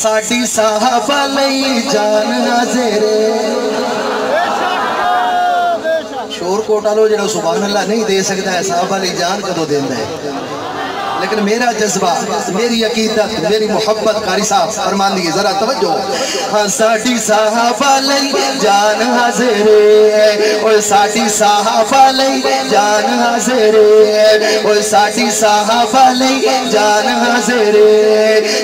ساڈی صحابہ لئی جان حاضر شور کوٹا لو جڑا سبحان اللہ نہیں دے سکتا ہے صحابہ لئی جان کدو دیندا ہے لیکن میرا جذبہ میری عقیدت میری محبت قاری صاحب فرمان دیئے ذرا توجہ ہاں ساڈی صحابہ لئی جان حاضر اور ساڈی صحابہ لئی جان حاضر اور ساڈی صحابہ لئی جان حاضر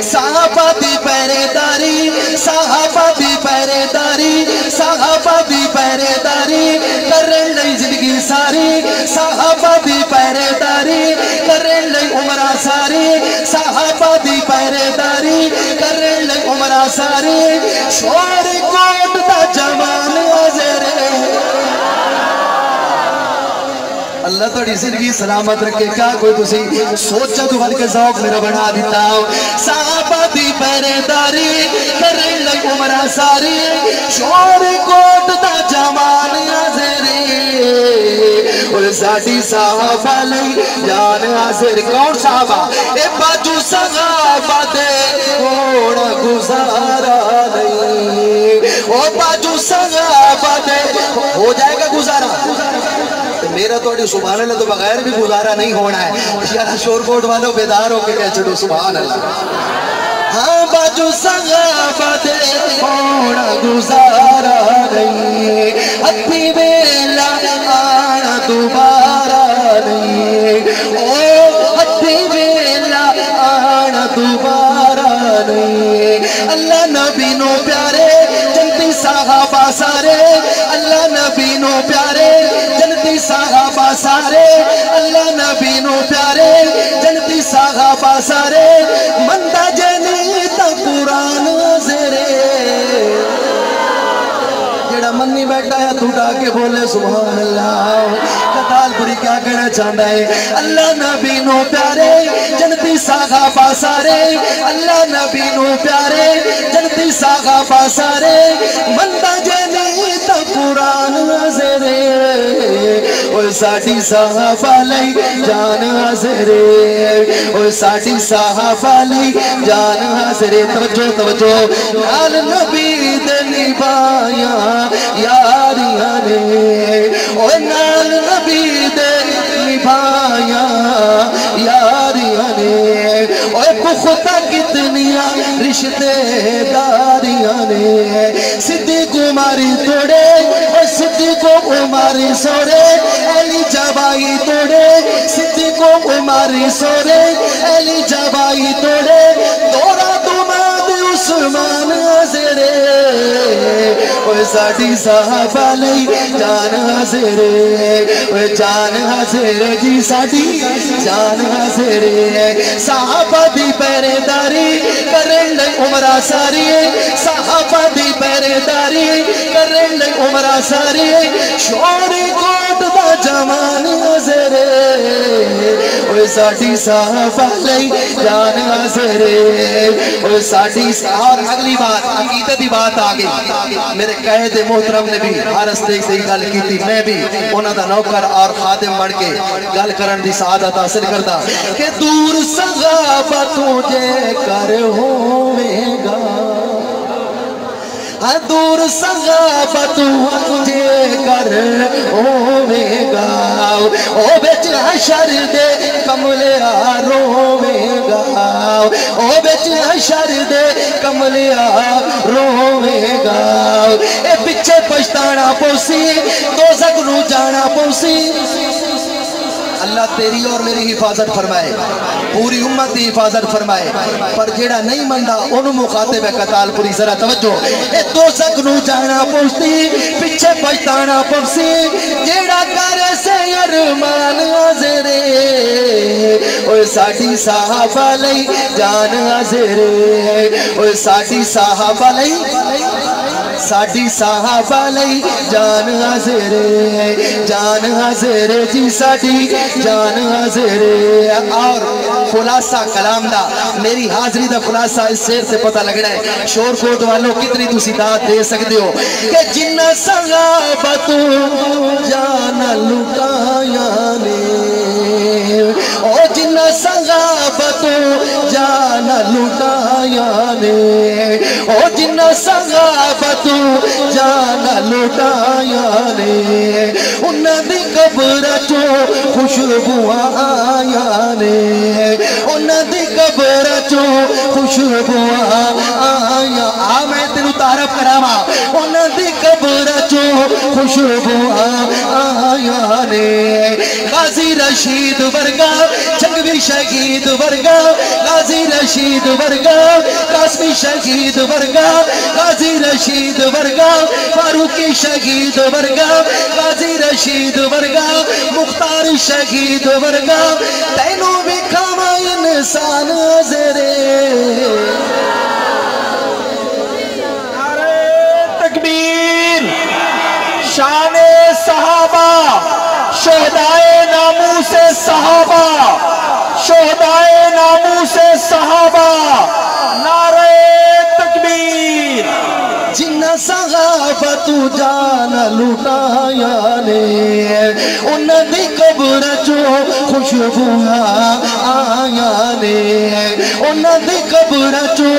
صحابہ دی پہرے داری صحابہ دی پہرے داری صحابہ دی پہرے داری کرن لئی زندگی ساری صحابہ دی پہرے داری کرن لئی عمرہ ساری صحابہ دی پہرے داری کرن لئی عمرہ ساری شور کوٹ دا جوان حاضر اللہ توڑی زندگی سلامت رکھے کیا کوئی تسی سوچا تو بھل کے ذوق میرا بنا دیتا ہوں صحابہ دی پہرے داری کرن لئی عمرہ ساری شور کوٹ دا جوان حاضر اور ساڈی صحابہ لئی جان حاضر کون صحابہ اے باجو صحابہ دے کوڑا گزارا نہیں او باجو صحابہ دے ہو جائے گا گزارا میرا توڑی سبحان اللہ تو بغیر بھی گزارا نہیں ہونا ہے یارا شور کوٹ والوں بیدار ہو کے کہہ چھڑو سبحان اللہ ہاں باجو صحابہ دے کوڑا گزارا نہیں ہتھی ویلا آنا دوبارہ نہیں او ہتھی ویلا آنا دوبارہ نہیں اللہ نبی نو پیارے جنتی صحابہ سارے اللہ نبی نو پیارے جنتی صحابہ سارے اللہ نبی نو پیارے جنتی صحابہ سارے مندہ جنی تا قرآن حاضرے جڑا منی بیٹھا ہے تو اٹھا کے بولے سبحان اللہ کتال پوری کیا کہنا چاہتا ہے اللہ نبی نو پیارے جنتی صحابہ سارے اللہ نبی نو پیارے جنتی صحابہ سارے مندہ جنی تا قرآن حاضرے اور ساڈی صحابہ لئی جان حاضر اور ساڈی صحابہ لئی جان حاضر توجہ توجہ نال نبی دے نبھایا یاریاں نے اور نال نبی دے نبھایا یاریاں نے اور پختہ کتنیاں رشتے داریاں نے صدیق عمری توڑے اور صدیق عمری سوڑے علی جبائی توڑے صدیق عمری سوڑے علی جبائی توڑے دورہ دماد عثمان حاضر اور ساڈی صحابہ لئی جان حاضر اور جان حاضر جی ساڈی جان حاضر صحابہ دی پہرے داری کرن لئی عمرہ ساری صحابہ دی پہرے داری کرن لئی عمرہ ساری شور کوٹ دا جوان حاضر اور ساڈی صحابہ لئی جان حاضر اور ساڈی اور اگلی بات عقیدت دی بات آگئی میرے قائد محترم نے بھی ہر ہستے سے ہی گل کی تھی میں بھی انہاں دا نوکر اور خادم بن کے گل کرن دی سعادت حاصل کردا کہ دور صحابہ تجھے کر ہوے گا دور صحابہ تجھے کر ہوے گا او بچ حشر دے کملیا روے گا او بچ حشر دے کملیا روے گا اے پچھے پچھتانا پوسی دوزخ نو جانا پوسی اللہ تیری اور میری حفاظت فرمائے پوری امت کی حفاظت فرمائے پر جیڑا نہیں مندا انہوں مخاطب ہے قتال پوری ذرا توجہ اے دوزخ نو جانا پوچھتی پیچھے پچھتانا پوچھتی جیڑا کرے سے ارمان حاضر اور ساڈی صحابہ لئی جان حاضر اور ساڈی صحابہ لئی ساڈی صحابہ لئی جان حاضر ہے، جان حاضر ہے جی ساڈی جان حاضر ہے۔ اور خلاصہ کلام دا میری حاضری دا خلاصہ اس شعر سے پتہ لگنا ہے، شور کوٹ والوں کتنی تسی داد دے سکتے ہو کہ جنہ صحابہ تو جان لٹایا نے، او جنہ صحابہ تو جان لٹایا نے، او جنہ صحابہ تو جان لٹایا نے، انہاں دی قبر چو خوشبواں آیا نے، انہاں دی قبر چو خوشبواں آیا، میں تینوں تعارف کراواں، انہاں دی قبر چو خوشبواں آیا نے، غازی رشید ورگا جنگوی شہید ورگا، غازی رشید ورگا قاسمی شہید ورگا، غازی رشید ورگا فاروقی شہید ورگا، غازی رشید ورگا مختار شہید ورگا، تینوں بھی کھاوا انسان زرے۔ تکبیر، شان صحابہ، شہدائے ناموس صحابہ، شہدائے ناموس صحابہ، نعرہ تکبیر۔ جنہ صحابہ تو جان لٹایا نے، انہاں دی قبر چو خوشبواں آیا نے، انہاں دی قبر چو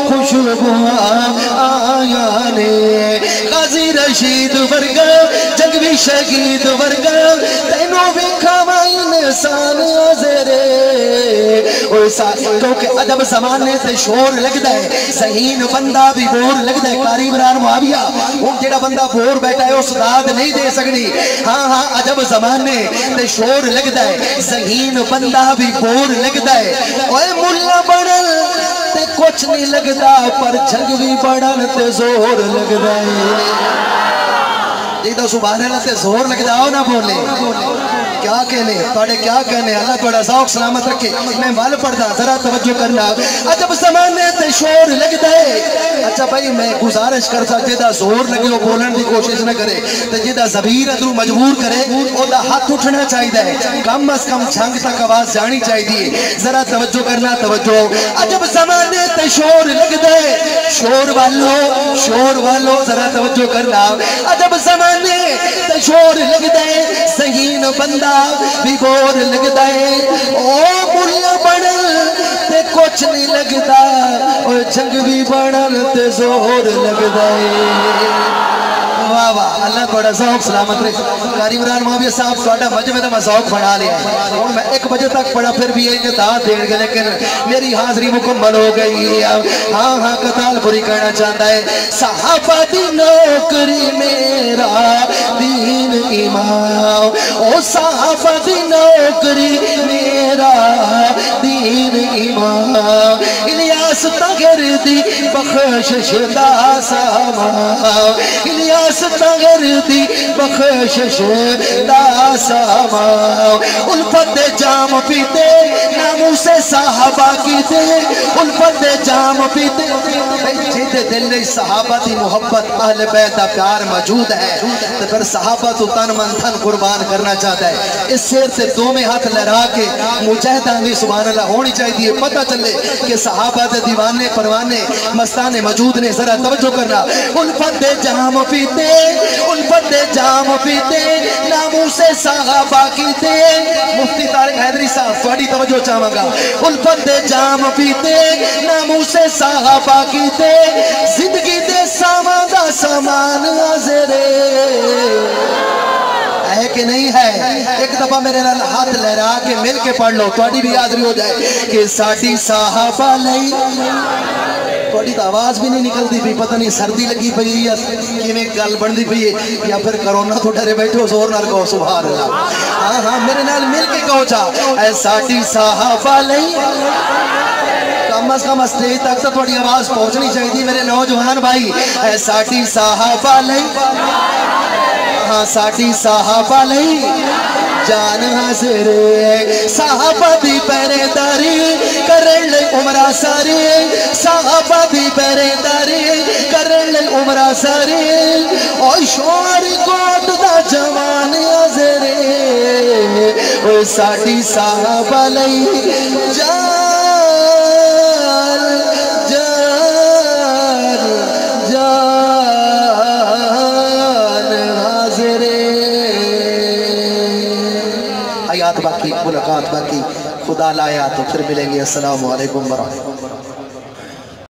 خوشبواں آیا نے، غازی رشید ورگا جنگوی شہید ورگا، تینوں بھی کھاوا انسان زرے۔ کیونکہ عجب زمانے سے شور لگتا ہے، ذہین بندہ بھی بور لگتا ہے۔ قاری عمران معاویہ ہوں جڑا بندہ بور بیٹھا ہے اس داد نہیں دے سکتی۔ ہاں ہاں عجب زمانے سے شور لگتا ہے، ذہین بندہ بھی بور لگتا ہے۔ اوے ملا بڑھن تے کچھ نہیں لگتا، پر جھگوی بڑھن تے زور لگتا ہے۔ جیدہ سبحان اللہ تے زور لگ جاؤ نہ بولے، کیا کہنے توڑے کیا کہنے، اللہ توڑا ذوق سلامت رکھے۔ میں وال پڑھتا ذرا توجہ کرنا، عجب زمانے تے شور لگ دے۔ اچھا بھائی میں گزارش کرتا جیدہ زور لگے وہ بولن دی کوشش نہ کرے، تو جیدہ زبیر ادرو مجبور کرے او دا ہاتھ اٹھنا چاہیے ہے، کم از کم جھنگ تک آواز جانی چاہیے۔ ذرا توجہ کرنا توجہ، عجب زمانے تے شور لگ دے، شور والو ذرا توجہ کرنا، عجب زمانے تے شور لگ دے، ذہین بندہ بھی بور لگ دے، او ملا بڑھن تے کچھ نہیں لگتا، اور جنگ بھی بڑھن تے زور لگ دے۔ واہ واہ اللہ بڑا ذوق سلامت رکھے۔ قاری عمران معاویہ صاحب سواڈا مجمع دا میں ذوق بڑھا لیا ہے، اور میں 1 بجے تک پڑھا پھر بھی ایک داد دین گے، لیکن میری حاضری مکمل ہو گئی۔ ہاں ہاں قتال بری کہنا چاہتا ہے، صحابہ دی نوکری میرا دین امام، او صحابہ دی نوکری میرا دین امام، الیاس تغر دی بخشش دا سامان، الیاس تغر دی بخشش دا سامان، الفت جام پیتے ناموس صحابہ کی دے، الفت جام پیتے جیدے دل صحابہ دی محبت اہل بیت دا پیار موجود ہے، تو پھر صحابہ تو تن من تھن قربان کرنا چاہتا ہے۔ اس شعر سے دو میں ہاتھ لہرا کے مجاہدہ بھی سبحان اللہ ہونی چاہیے، پتہ چلے کہ صحابہ دے دیوانے پروانے مستانے موجود نے۔ ذرا توجہ کرنا، الفت جام پیتے، الفت جام پیتے ناموس صحابہ کی دے، مفتی طارق حیدری صاحب تھوڑی توجہ چاہوں گا، الفت جام پیتے ناموس صحابہ کی دے، زندگی دے سامان دا سامان حاضرے ہے کہ نہیں ہے؟ ایک دفعہ میرے نال ہاتھ لہرا کے مل کے پڑھ لو، تھوڑی بھی حاضری ہو جائے کہ ساڈی صحابہ لئی۔ تھوڑی تو آواز بھی نہیں نکلتی پئی، پتہ نہیں سردی لگی پئی یا کیویں گل بندی پئی ہے، یا پھر کرونا تو ڈرے بیٹھے ہو، زور نال کہو سبحان اللہ۔ ہاں ہاں میرے نال مل کے کہو چا، اے ساڈی صحابہ لئی، کم از کم اسٹیج تک تو تھوڑی آواز پہنچنی چاہیے میرے نوجوان بھائی، اے ساڈی صحابہ لئی، ہاں ساڈی صحابہ لئی جان حاضر ہے، صحابہ دی پہرے داری کرن لئی عمرہ ساری، صحابہ دی پہرے داری کرن لئی عمرہ سارے اور شور کوٹ دا جوان ازرے اوہ ساڑی صحابہ لئی جان جان جان حاضرے آیات باقی ملاقات باقی خدا لایا تو پھر ملیں گے السلام علیکم ورحمۃ اللہ